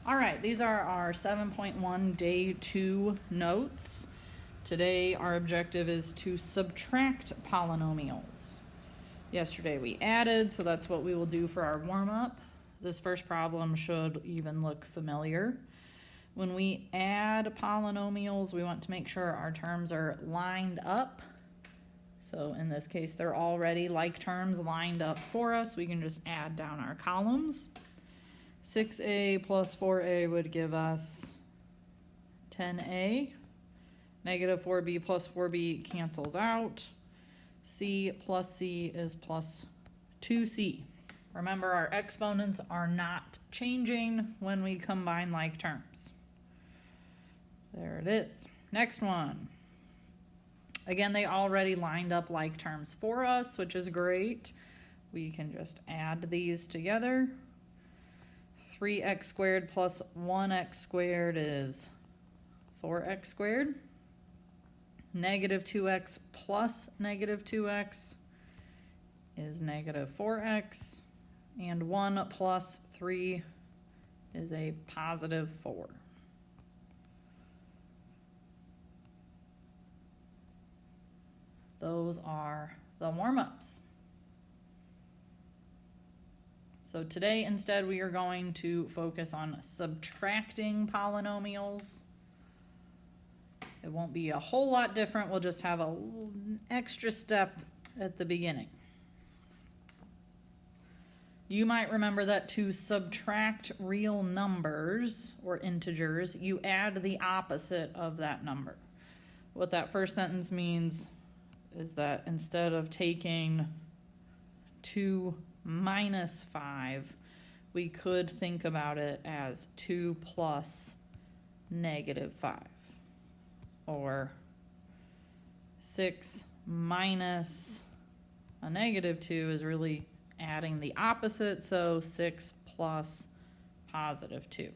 All right, these are our 7.1 day 2 notes. Today our objective is to subtract polynomials. Yesterday we added, so that's what we will do for our warm-up. This first problem should even look familiar. When we add polynomials, we want to make sure our terms are lined up. So in this case, they're already like terms lined up for us. We can just add down our columns. 6a plus 4a would give us 10a. Negative 4b plus 4b cancels out. C plus c is plus 2c. Remember, our exponents are not changing when we combine like terms. There it is. Next one. Again, they already lined up like terms for us, which is great. We can just add these together. 3x squared plus 1x squared is 4x squared. Negative 2x plus negative 2x is negative 4x. And 1 plus 3 is a positive 4. Those are the warm-ups. So today, instead, we are going to focus on subtracting polynomials. It won't be a whole lot different. We'll just have an extra step at the beginning. You might remember that to subtract real numbers or integers, you add the opposite of that number. What that first sentence means is that instead of taking 2 minus 5, we could think about it as 2 plus negative 5. Or 6 minus a negative 2 is really adding the opposite, so 6 plus positive 2.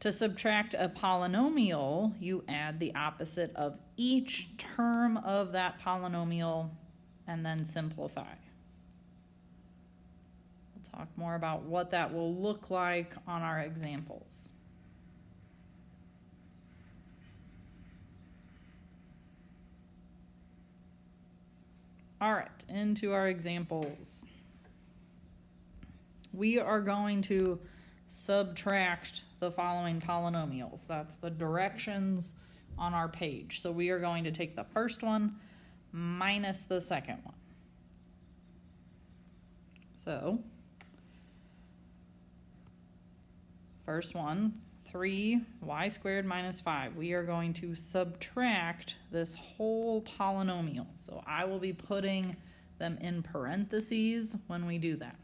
To subtract a polynomial, you add the opposite of each term of that polynomial and then simplify. We'll talk more about what that will look like on our examples. All right, into our examples. We are going to subtract the following polynomials. That's the directions on our page. So we are going to take the first one minus the second one. So, first one, 3y squared minus 5. We are going to subtract this whole polynomial. So I will be putting them in parentheses when we do that.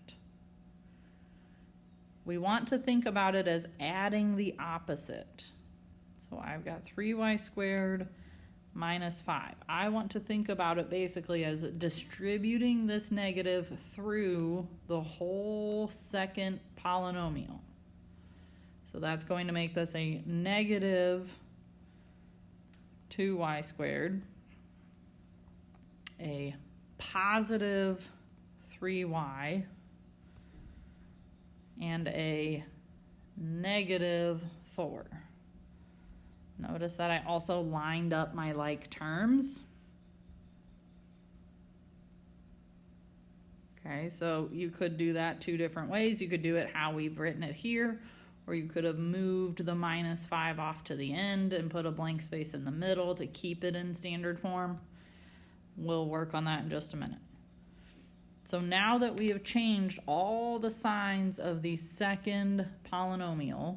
We want to think about it as adding the opposite. So I've got 3y squared minus 5. I want to think about it basically as distributing this negative through the whole second polynomial. So that's going to make this a negative 2y squared, a positive 3y, and a negative 4. Notice that I also lined up my like terms. Okay, so you could do that two different ways. You could do it how we've written it here, or you could have moved the minus 5 off to the end and put a blank space in the middle to keep it in standard form. We'll work on that in just a minute. So now that we have changed all the signs of the second polynomial,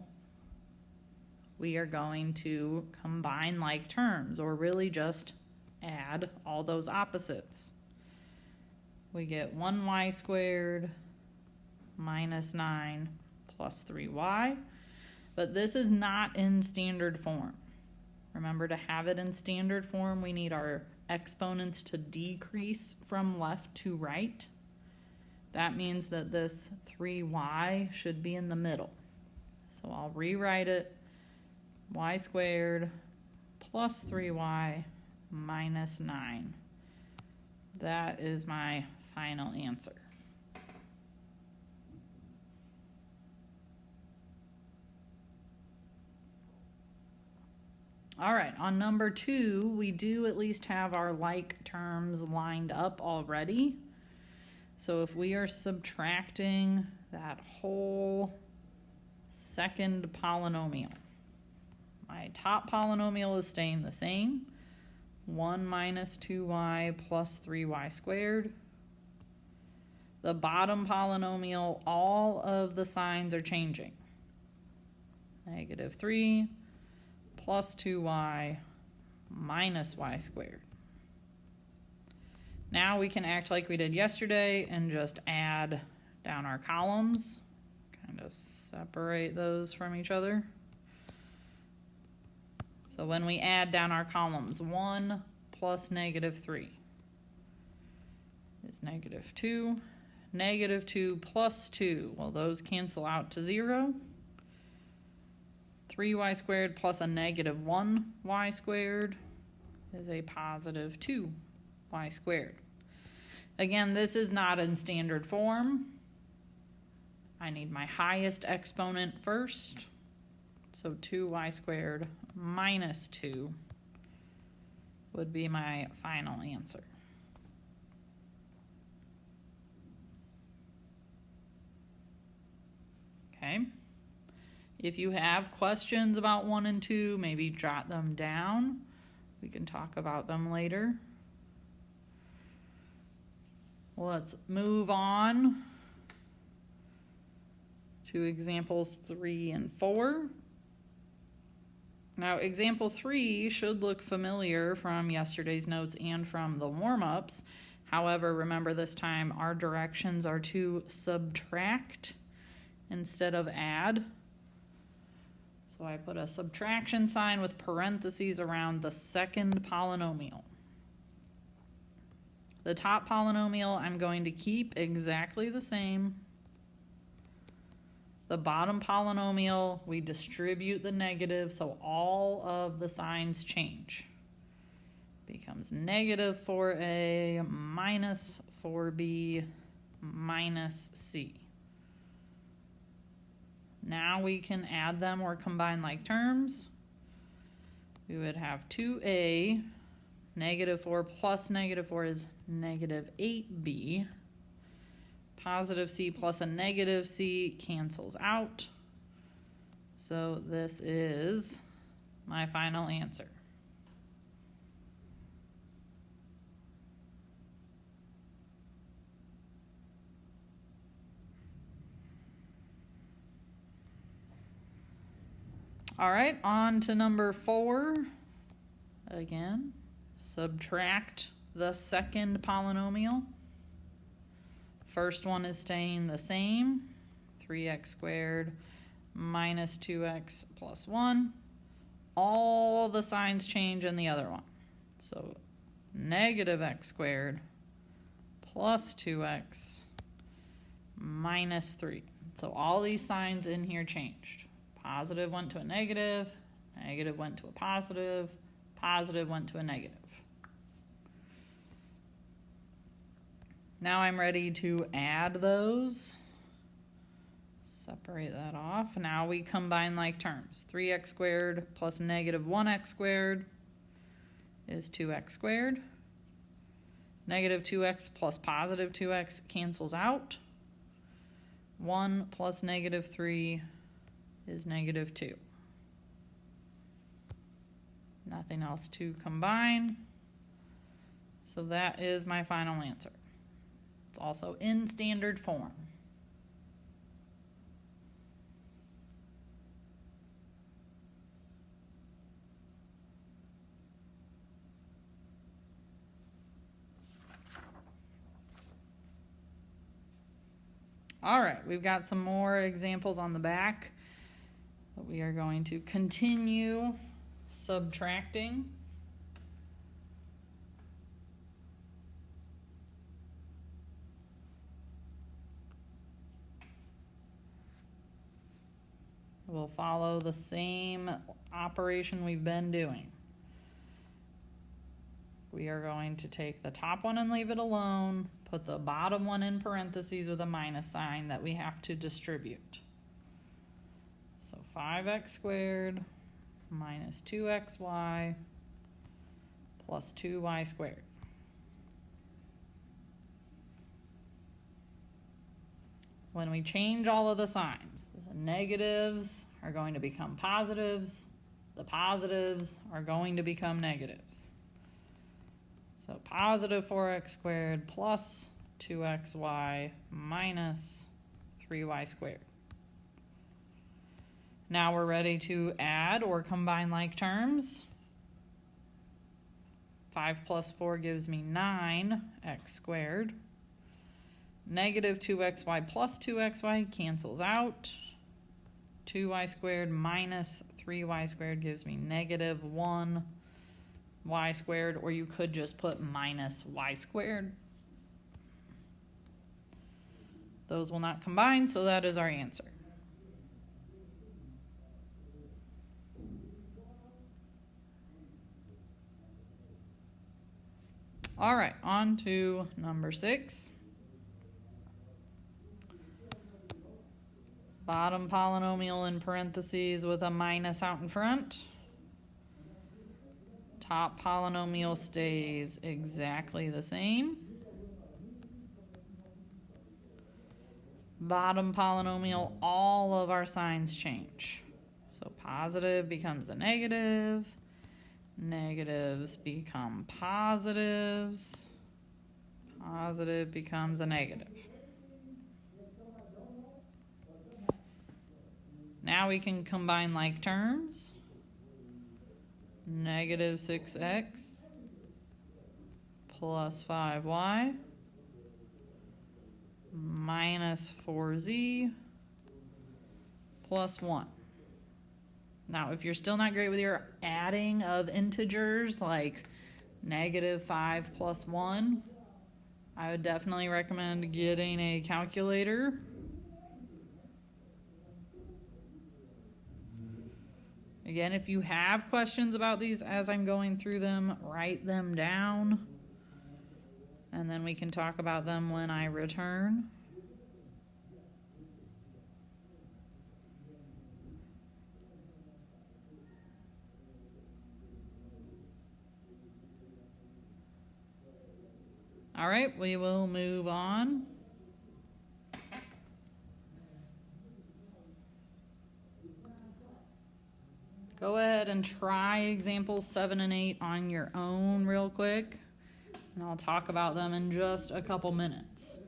we are going to combine like terms, or really just add all those opposites. We get 1y squared minus 9 plus 3y, but this is not in standard form. Remember, to have it in standard form, we need our exponents to decrease from left to right. That means that this 3y should be in the middle. So I'll rewrite it, y squared plus 3y minus 9. That is my final answer. All right, on number 2, we do at least have our like terms lined up already. So if we are subtracting that whole second polynomial, my top polynomial is staying the same, 1 minus 2y plus 3y squared. The bottom polynomial, all of the signs are changing. Negative 3 plus 2y minus y squared. Now we can act like we did yesterday and just add down our columns, kind of separate those from each other. So when we add down our columns, 1 plus negative 3 is negative 2. Negative 2 plus 2, well, those cancel out to 0. 3y squared plus a negative 1y squared is a positive 2y squared. Again, this is not in standard form. I need my highest exponent first. So 2y squared minus 2 would be my final answer. Okay. If you have questions about 1 and 2, maybe jot them down. We can talk about them later. Let's move on to examples 3 and 4. Now, example 3 should look familiar from yesterday's notes and from the warm-ups. However, remember this time our directions are to subtract instead of add. So I put a subtraction sign with parentheses around the second polynomial. The top polynomial I'm going to keep exactly the same. The bottom polynomial, we distribute the negative, so all of the signs change. Becomes negative 4a minus 4b minus c. Now we can add them or combine like terms. We would have 2a, negative 4 plus negative 4 is negative 8b. Positive c plus a negative c cancels out. So this is my final answer. All right, on to number 4. Again, subtract the second polynomial. First one is staying the same, 3x squared minus 2x plus 1. All the signs change in the other one. So negative x squared plus 2x minus 3. So all these signs in here changed. Positive went to a negative, negative went to a positive, positive went to a negative. Now I'm ready to add those. Separate that off. Now we combine like terms. 3x squared plus negative 1x squared is 2x squared. Negative 2x plus positive 2x cancels out. 1 plus negative 3 is negative 2. Nothing else to combine. So that is my final answer. It's also in standard form. All right, we've got some more examples on the back, but we are going to continue subtracting. We'll follow the same operation we've been doing. We are going to take the top one and leave it alone, put the bottom one in parentheses with a minus sign that we have to distribute. So 5x squared minus 2xy plus 2y squared. When we change all of the signs, the negatives are going to become positives, the positives are going to become negatives. So positive 4x squared plus 2xy minus 3y squared. Now we're ready to add or combine like terms. 5 plus 4 gives me 9x squared. Negative 2xy plus 2xy cancels out. 2y squared minus 3y squared gives me negative 1y squared, or you could just put minus y squared. Those will not combine, so that is our answer. All right, on to number 6. Bottom polynomial in parentheses with a minus out in front. Top polynomial stays exactly the same. Bottom polynomial, all of our signs change. So positive becomes a negative. Negatives become positives. Positive becomes a negative. Now we can combine like terms. Negative 6x plus 5y minus 4z plus 1. Now, if you're still not great with your adding of integers, like negative 5 plus 1, I would definitely recommend getting a calculator. Again, if you have questions about these as I'm going through them, write them down, and then we can talk about them when I return. All right, we will move on. Go ahead and try examples 7 and 8 on your own real quick, and I'll talk about them in just a couple minutes.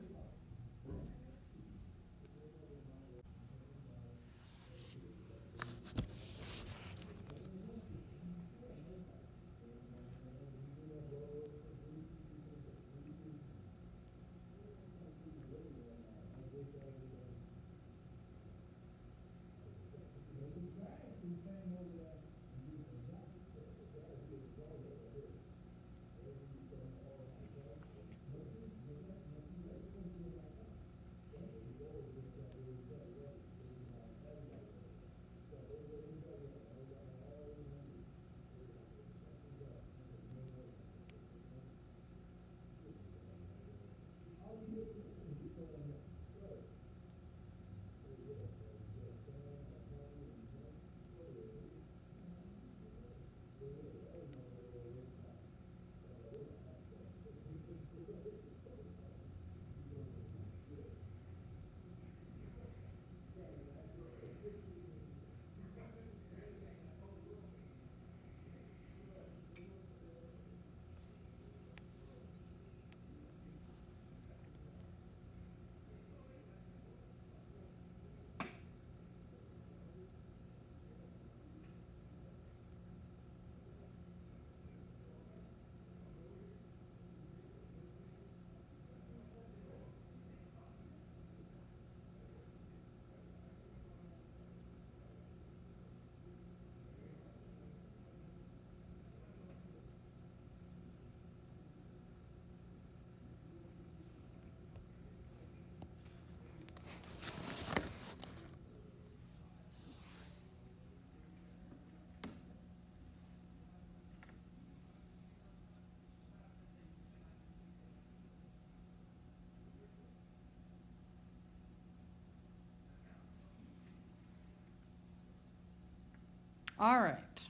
All right.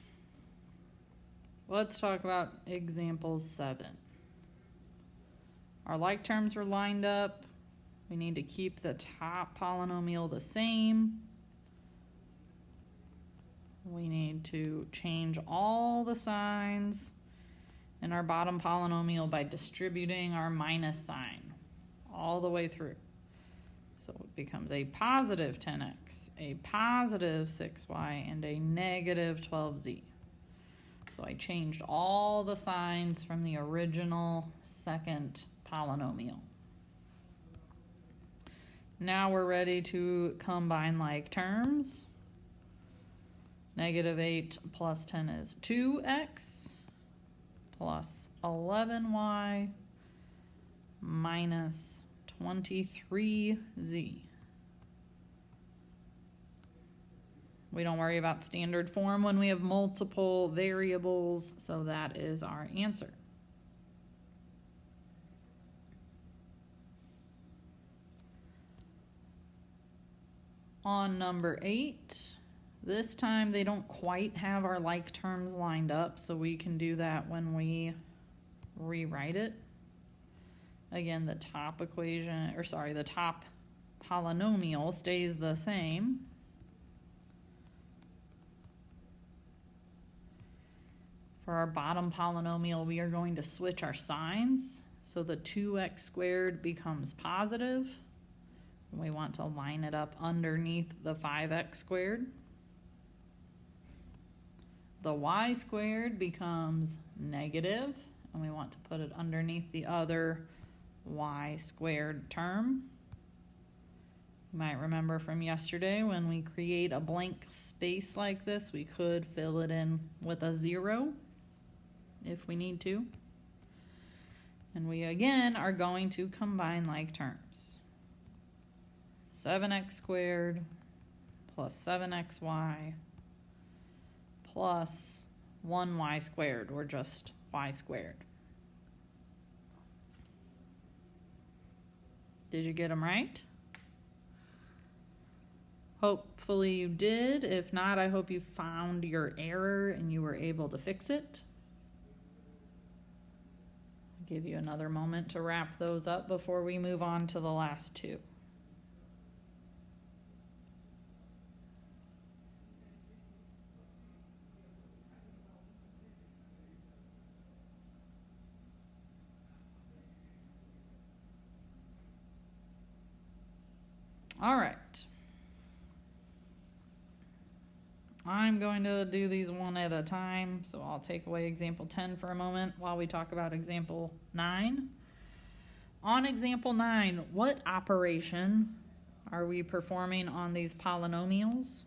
Let's talk about example 7. Our like terms are lined up. We need to keep the top polynomial the same. We need to change all the signs in our bottom polynomial by distributing our minus sign all the way through. So it becomes a positive 10x, a positive 6y, and a negative 12z. So I changed all the signs from the original second polynomial. Now we're ready to combine like terms. Negative 8 plus 10 is 2x plus 11y minus 23z. We don't worry about standard form when we have multiple variables, so that is our answer. On number 8, this time they don't quite have our like terms lined up, so we can do that when we rewrite it. Again, the top equation, the top polynomial stays the same. For our bottom polynomial, we are going to switch our signs. So the 2x squared becomes positive. We want to line it up underneath the 5x squared. The y squared becomes negative, and we want to put it underneath the other y squared term. You might remember from yesterday when we create a blank space like this, we could fill it in with a 0 if we need to. And we again are going to combine like terms. 7x squared plus 7xy plus 1y squared, or just y squared. Did you get them right? Hopefully you did. If not, I hope you found your error and you were able to fix it. I'll give you another moment to wrap those up before we move on to the last two. All right. I'm going to do these one at a time, so I'll take away example 10 for a moment while we talk about example 9. On example 9, what operation are we performing on these polynomials?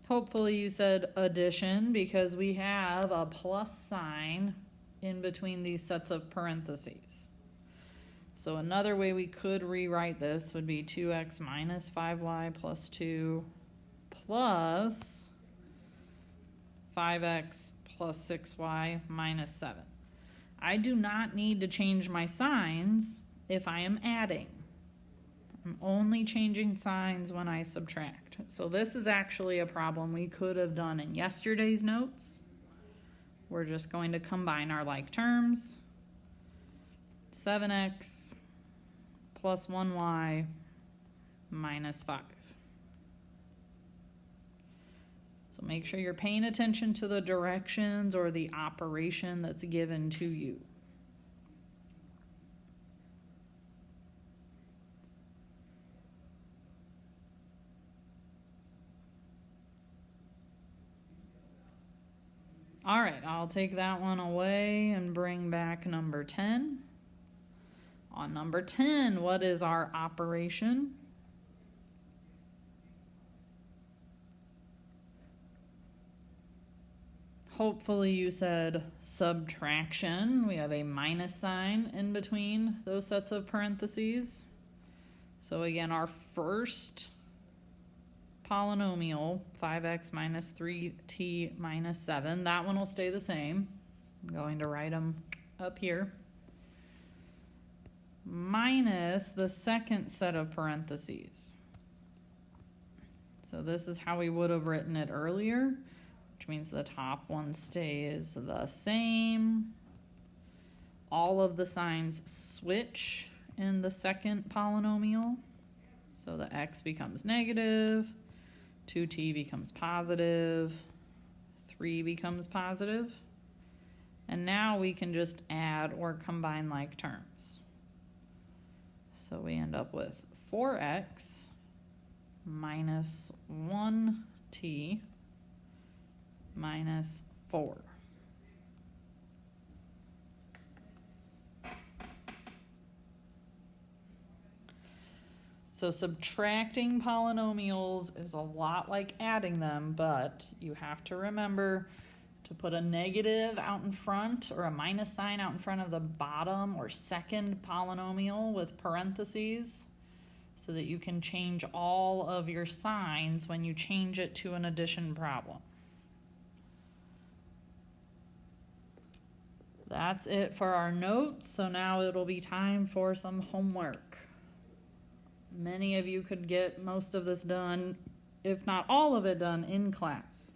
Hopefully you said addition, because we have a plus sign in between these sets of parentheses. So another way we could rewrite this would be 2x minus 5y plus 2 plus 5x plus 6y minus 7. I do not need to change my signs if I am adding. I'm only changing signs when I subtract. So this is actually a problem we could have done in yesterday's notes. We're just going to combine our like terms. 7x plus 1y minus 5. So make sure you're paying attention to the directions or the operation that's given to you. All right, I'll take that one away and bring back number 10. On number 10, what is our operation? Hopefully you said subtraction. We have a minus sign in between those sets of parentheses. So again, our first polynomial, 5x minus 3t minus 7, that one will stay the same. I'm going to write them up here. Minus minus the second set of parentheses. So this is how we would have written it earlier, which means the top one stays the same. All of the signs switch in the second polynomial. So the x becomes negative, 2t becomes positive, 3 becomes positive. And now we can just add or combine like terms. So we end up with 4x minus 1t minus 4. So subtracting polynomials is a lot like adding them, but you have to remember to put a negative out in front or a minus sign out in front of the bottom or second polynomial with parentheses so that you can change all of your signs when you change it to an addition problem. That's it for our notes. So now it'll be time for some homework. Many of you could get most of this done, if not all of it done, in class.